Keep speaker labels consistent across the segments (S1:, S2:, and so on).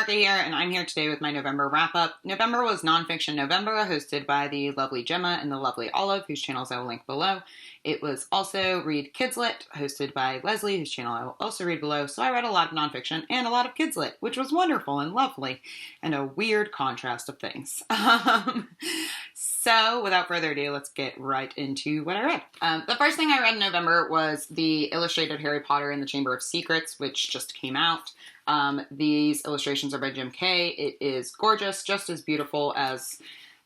S1: Erica here, and I'm here today with my November wrap-up. November was Nonfiction November, hosted by the lovely Gemma and the lovely Olive, whose channels I will link below. It was also Read Kidslit, hosted by Leslie, whose channel I will also read below. So I read a lot of nonfiction and a lot of Kidslit, which was wonderful and lovely, and a weird contrast of things. So without further ado, let's get right into what I read. The first thing I read in November was the illustrated Harry Potter and the Chamber of Secrets, which just came out. These illustrations are by Jim Kay. It is gorgeous, just as beautiful as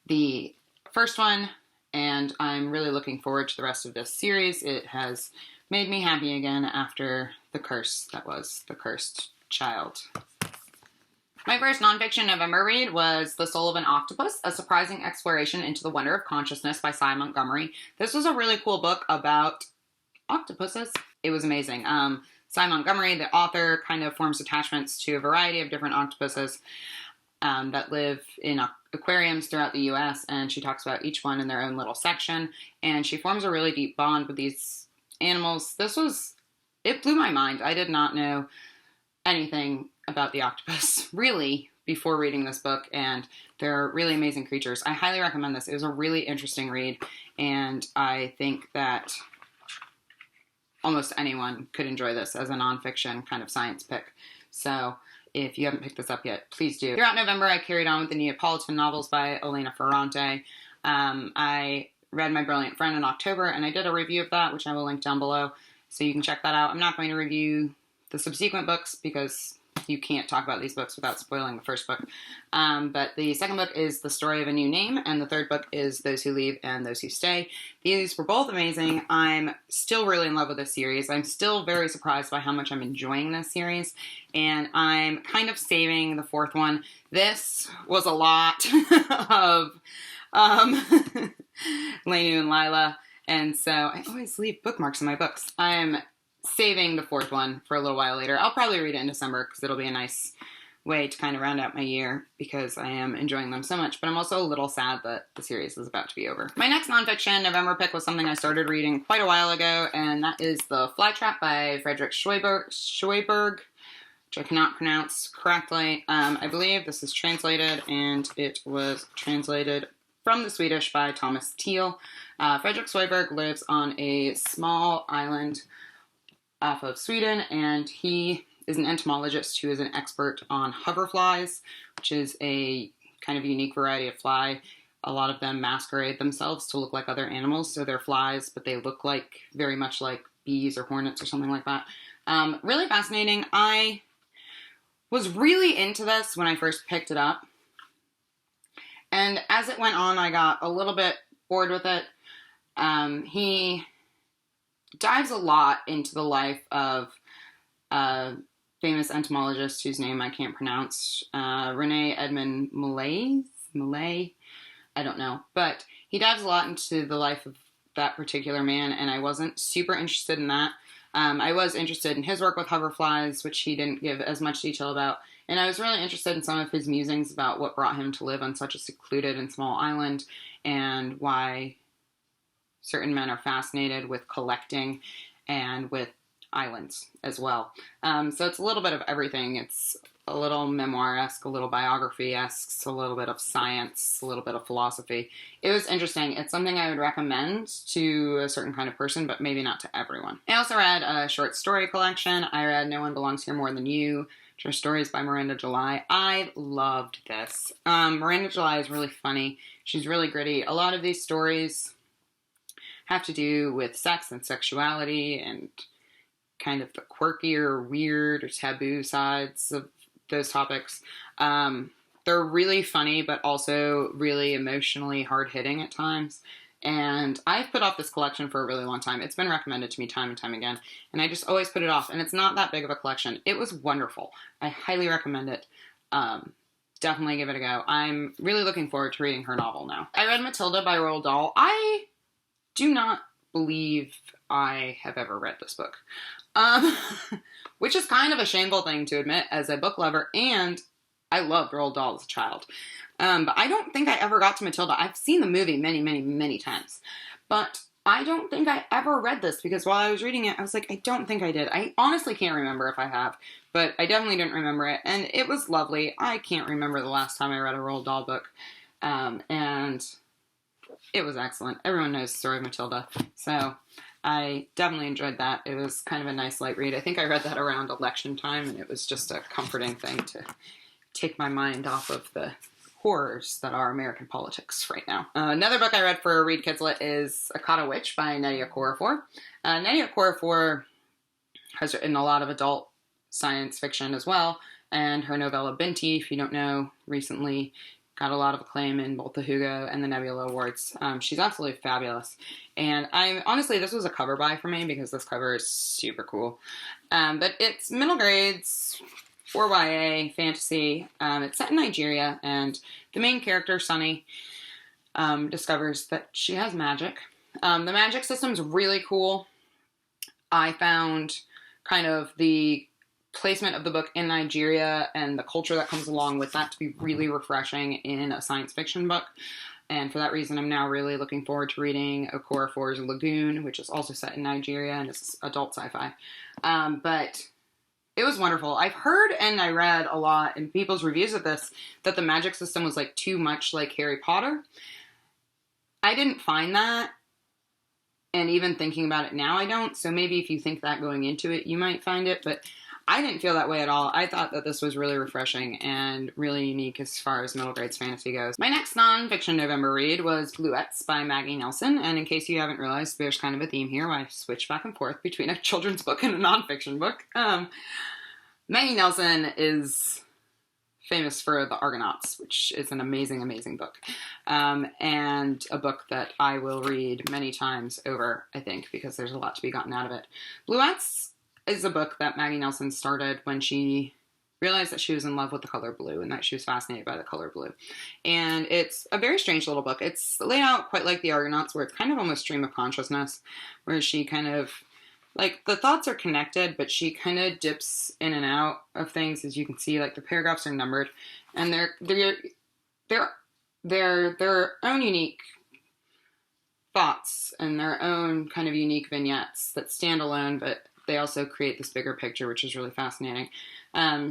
S1: the first one, and I'm really looking forward to the rest of this series. It has made me happy again after the curse that was the cursed child. My first nonfiction November read was The Soul of an Octopus, A Surprising Exploration into the Wonder of Consciousness by Cy Montgomery. This was a really cool book about octopuses. It was amazing. Cy Montgomery, the author, kind of forms attachments to a variety of different octopuses that live in aquariums throughout the U.S., and she talks about each one in their own little section, and she forms a really deep bond with these animals. It blew my mind. I did not know anything about the octopus, really, before reading this book, and they're really amazing creatures. I highly recommend this. It was a really interesting read, and I think that almost anyone could enjoy this as a nonfiction kind of science pick. So if you haven't picked this up yet, please do. Throughout November, I carried on with the Neapolitan novels by Elena Ferrante. I read My Brilliant Friend in October, and I did a review of that, which I will link down below, so you can check that out. I'm not going to review the subsequent books because you can't talk about these books without spoiling the first book. But the second book is The Story of a New Name, and the third book is Those Who Leave and Those Who Stay. These were both amazing. I'm still really in love with this series. I'm still very surprised by how much I'm enjoying this series, and I'm kind of saving the fourth one. This was a lot of Lenu and Lila, and so I always leave bookmarks in my books. I'm saving the fourth one for a little while later. I'll probably read it in December because it'll be a nice way to kind of round out my year because I am enjoying them so much, but I'm also a little sad that the series is about to be over. My next nonfiction November pick was something I started reading quite a while ago, and that is The Flytrap by Frederick Schweberg, which I cannot pronounce correctly. I believe this is translated, and it was translated from the Swedish by Thomas Thiel. Frederick Schweberg lives on a small island off of Sweden, and he is an entomologist who is an expert on hoverflies, which is a kind of unique variety of fly. A lot of them masquerade themselves to look like other animals, so they're flies, but they look like very much like bees or hornets or something like that. Really fascinating. I was really into this when I first picked it up, and as it went on, I got a little bit bored with it. He dives a lot into the life of a famous entomologist whose name I can't pronounce, Rene Edmond Millay, I don't know, but he dives a lot into the life of that particular man, and I wasn't super interested in that. I was interested in his work with hoverflies, which he didn't give as much detail about, and I was really interested in some of his musings about what brought him to live on such a secluded and small island, and why certain men are fascinated with collecting and with islands as well. So it's a little bit of everything. It's a little memoir-esque, a little biography-esque, a little bit of science, a little bit of philosophy. It was interesting. It's something I would recommend to a certain kind of person, but maybe not to everyone. I also read a short story collection. I read No One Belongs Here More Than You, which are stories by Miranda July. I loved this. Miranda July is really funny. She's really gritty. A lot of these stories have to do with sex and sexuality and kind of the quirkier, weird, or taboo sides of those topics. They're really funny, but also really emotionally hard-hitting at times. And I've put off this collection for a really long time. It's been recommended to me time and time again, and I just always put it off. And it's not that big of a collection. It was wonderful. I highly recommend it. Definitely give it a go. I'm really looking forward to reading her novel now. I read Matilda by Roald Dahl. I do not believe I have ever read this book, which is kind of a shameful thing to admit as a book lover, and I loved Roald Dahl as a child. But I don't think I ever got to Matilda. I've seen the movie many, many, many times, but I don't think I ever read this because while I was reading it, I was like, I don't think I did. I honestly can't remember if I have, but I definitely didn't remember it. And it was lovely. I can't remember the last time I read a Roald Dahl book. And it was excellent. Everyone knows the story of Matilda. So I definitely enjoyed that. It was kind of a nice light read. I think I read that around election time, and it was just a comforting thing to take my mind off of the horrors that are American politics right now. Another book I read for Read Kidslet is Econo Witch by Nnedi Okorafor. Nnedi Okorafor has written a lot of adult science fiction as well, and her novella Binti, if you don't know, recently got a lot of acclaim in both the Hugo and the Nebula Awards. She's absolutely fabulous. And honestly, this was a cover buy for me because this cover is super cool. But it's middle grades, for YA, fantasy. It's set in Nigeria, and the main character, Sunny, discovers that she has magic. The magic system's really cool. I found kind of the placement of the book in Nigeria and the culture that comes along with that to be really refreshing in a science fiction book. And for that reason, I'm now really looking forward to reading Okorafor's Lagoon, which is also set in Nigeria, and it's adult sci-fi. But it was wonderful. I've heard and I read a lot in people's reviews of this that the magic system was like too much like Harry Potter. I didn't find that. And even thinking about it now, I don't. So maybe if you think that going into it, you might find it. But I didn't feel that way at all. I thought that this was really refreshing and really unique as far as middle grades fantasy goes. My next nonfiction November read was Louettes by Maggie Nelson. And in case you haven't realized, there's kind of a theme here where I switch back and forth between a children's book and a nonfiction book. Maggie Nelson is famous for The Argonauts, which is an amazing, amazing book. And a book that I will read many times over, I think, because there's a lot to be gotten out of it. Louettes is a book that Maggie Nelson started when she realized that she was in love with the color blue and that she was fascinated by the color blue. And it's a very strange little book. It's laid out quite like The Argonauts, where it's kind of almost stream of consciousness, where she kind of, like, the thoughts are connected, but she kind of dips in and out of things, as you can see. Like, the paragraphs are numbered, and they're their own unique thoughts and their own kind of unique vignettes that stand alone, but they also create this bigger picture, which is really fascinating.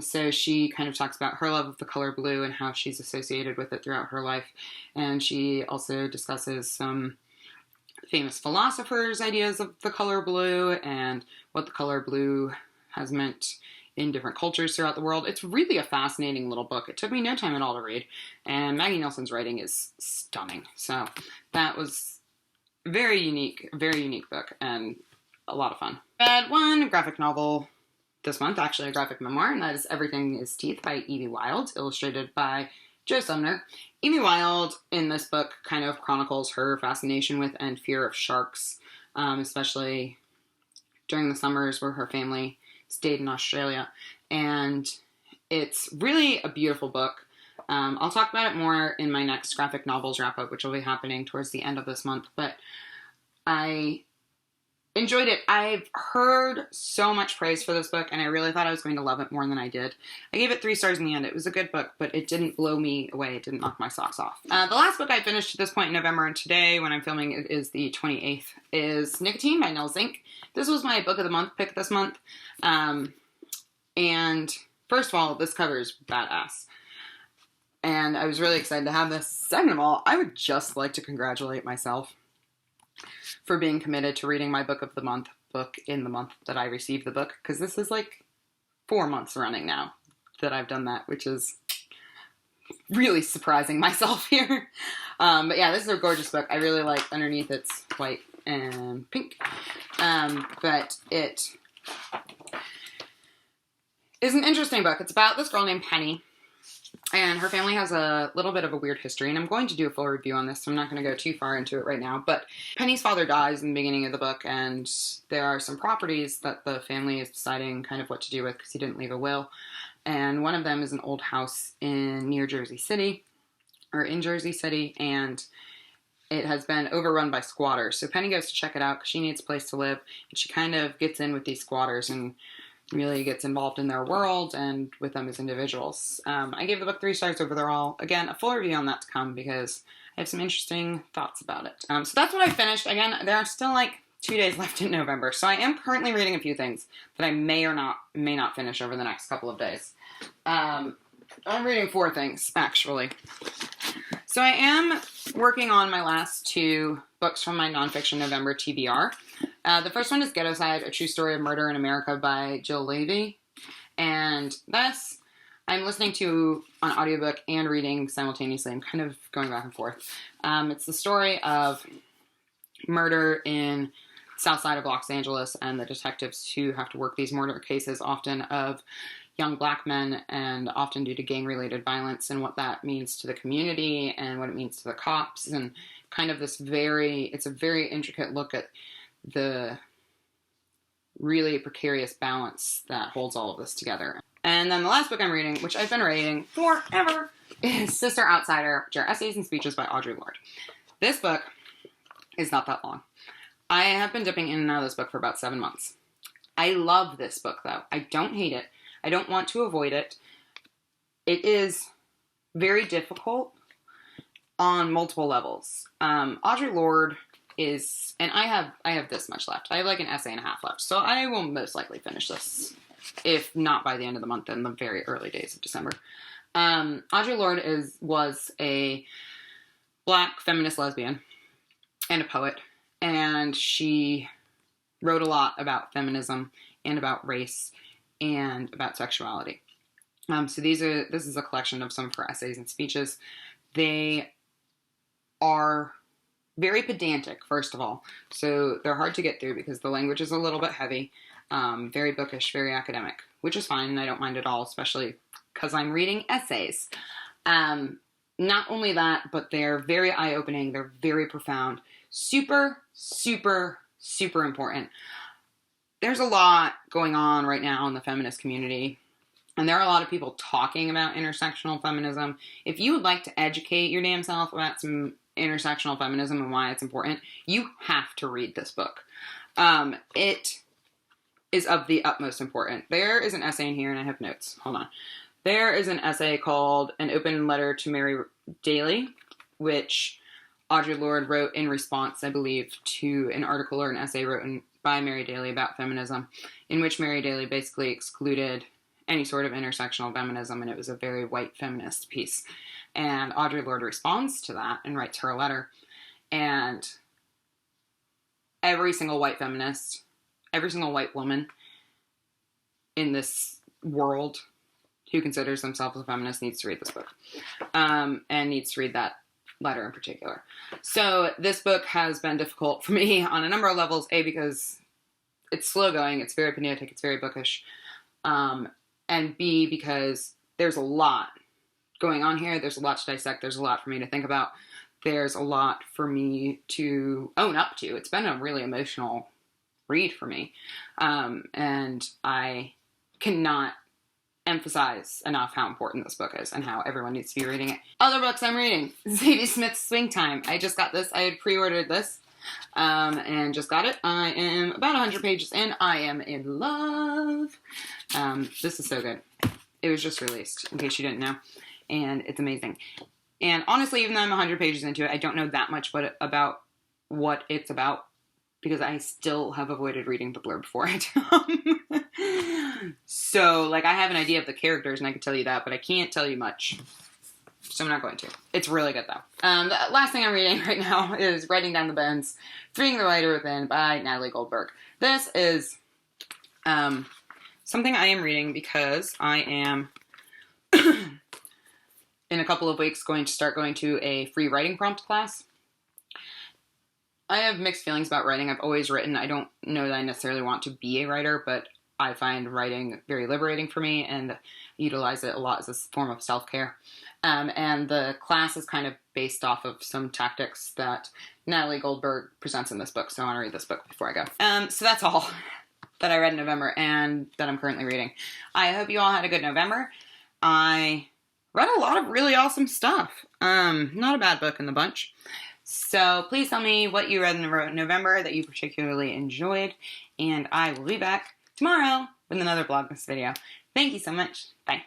S1: So she kind of talks about her love of the color blue and how she's associated with it throughout her life. And she also discusses some famous philosophers' ideas of the color blue and what the color blue has meant in different cultures throughout the world. It's really a fascinating little book. It took me no time at all to read. And Maggie Nelson's writing is stunning. So that was a very unique book and a lot of fun. Read one graphic novel this month, actually a graphic memoir, and that is Everything is Teeth by Evie Wyld, illustrated by Joe Sumner. Evie Wyld in this book kind of chronicles her fascination with and fear of sharks, especially during the summers where her family stayed in Australia. And it's really a beautiful book. I'll talk about it more in my next graphic novels wrap-up, which will be happening towards the end of this month, but I enjoyed it. I've heard so much praise for this book, and I really thought I was going to love it more than I did. I gave it 3 stars in the end. It was a good book, but it didn't blow me away. It didn't knock my socks off. The last book I finished at this point in November, and today, when I'm filming, it is the 28th, is Nicotine by Nell Zink. This was my book of the month pick this month. And first of all, this cover is badass. And I was really excited to have this. Second of all, I would just like to congratulate myself for being committed to reading my book of the month book in the month that I received the book, because this is like 4 months running now that I've done that, which is really surprising myself here. But yeah, this is a gorgeous book. I really like underneath it's white and pink. But it is an interesting book. It's about this girl named Penny. And her family has a little bit of a weird history, and I'm going to do a full review on this, so I'm not going to go too far into it right now. But Penny's father dies in the beginning of the book, and there are some properties that the family is deciding kind of what to do with because he didn't leave a will. And one of them is an old house in Jersey City, and it has been overrun by squatters. So Penny goes to check it out because she needs a place to live, and she kind of gets in with these squatters and really gets involved in their world and with them as individuals. I gave the book 3 stars overall. Again, a full review on that to come because I have some interesting thoughts about it. So that's what I finished. Again, there are still like 2 days left in November, so I am currently reading a few things that I may not finish over the next couple of days. I'm reading 4 things, actually. So I am working on my last 2 books from my nonfiction November TBR. The first one is Ghetto Side, A True Story of Murder in America by Jill Levy. And this I'm listening to on audiobook and reading simultaneously. I'm kind of going back and forth. It's the story of murder in south side of Los Angeles and the detectives who have to work these murder cases, often of young black men, and often due to gang-related violence, and what that means to the community and what it means to the cops, and kind of it's a very intricate look at the really precarious balance that holds all of this together. And then the last book I'm reading, which I've been reading forever, is Sister Outsider, which are essays and speeches by Audre Lorde. This book is not that long. I have been dipping in and out of this book for about 7 months. I love this book, though. I don't hate it. I don't want to avoid it. It is very difficult on multiple levels. Audre Lorde is, and I have this much left. I have like an essay and a half left, so I will most likely finish this, if not by the end of the month, in the very early days of December. Audre Lorde was a black feminist lesbian and a poet, and she wrote a lot about feminism and about race and about sexuality. So this is a collection of some of her essays and speeches. They are very pedantic, first of all. So they're hard to get through because the language is a little bit heavy, very bookish, very academic, which is fine, and I don't mind at all, especially because I'm reading essays. Not only that, but they're very eye-opening, they're very profound, super, super, super important. There's a lot going on right now in the feminist community, and there are a lot of people talking about intersectional feminism. If you would like to educate your damn self about some intersectional feminism and why it's important, you have to read this book. It is of the utmost importance. There is an essay in here, and I have notes. Hold on. There is an essay called An Open Letter to Mary Daly, which Audre Lorde wrote in response, I believe, to an article or an essay written by Mary Daly about feminism, in which Mary Daly basically excluded any sort of intersectional feminism, and it was a very white feminist piece. And Audre Lorde responds to that and writes her a letter. And every single white feminist, every single white woman in this world who considers themselves a feminist needs to read this book, and needs to read that letter in particular. So this book has been difficult for me on a number of levels. A, because it's slow going, it's very pedantic, it's very bookish, and B, because there's a lot going on here. There's a lot to dissect. There's a lot for me to think about. There's a lot for me to own up to. It's been a really emotional read for me, and I cannot emphasize enough how important this book is and how everyone needs to be reading it. Other books I'm reading: Zadie Smith's Swing Time. I just got this. I had pre-ordered this, and just got it. I am about 100 pages in. I am in love. This is so good. It was just released, in case you didn't know, and it's amazing. And honestly, even though I'm 100 pages into it, I don't know that much about what it's about, because I still have avoided reading the blurb for it. So, like, I have an idea of the characters, and I can tell you that, but I can't tell you much. So I'm not going to. It's really good, though. The last thing I'm reading right now is Writing Down the Bones, Freeing the Writer Within by Natalie Goldberg. This is something I am reading because I am, in a couple of weeks, going to start going to a free writing prompt class. I have mixed feelings about writing. I've always written. I don't know that I necessarily want to be a writer, but I find writing very liberating for me and utilize it a lot as a form of self-care. And the class is kind of based off of some tactics that Natalie Goldberg presents in this book, so I want to read this book before I go. So that's all that I read in November and that I'm currently reading. I hope you all had a good November. I read a lot of really awesome stuff. Not a bad book in the bunch. So please tell me what you read in November that you particularly enjoyed, and I will be back tomorrow with another Vlogmas video. Thank you so much. Bye.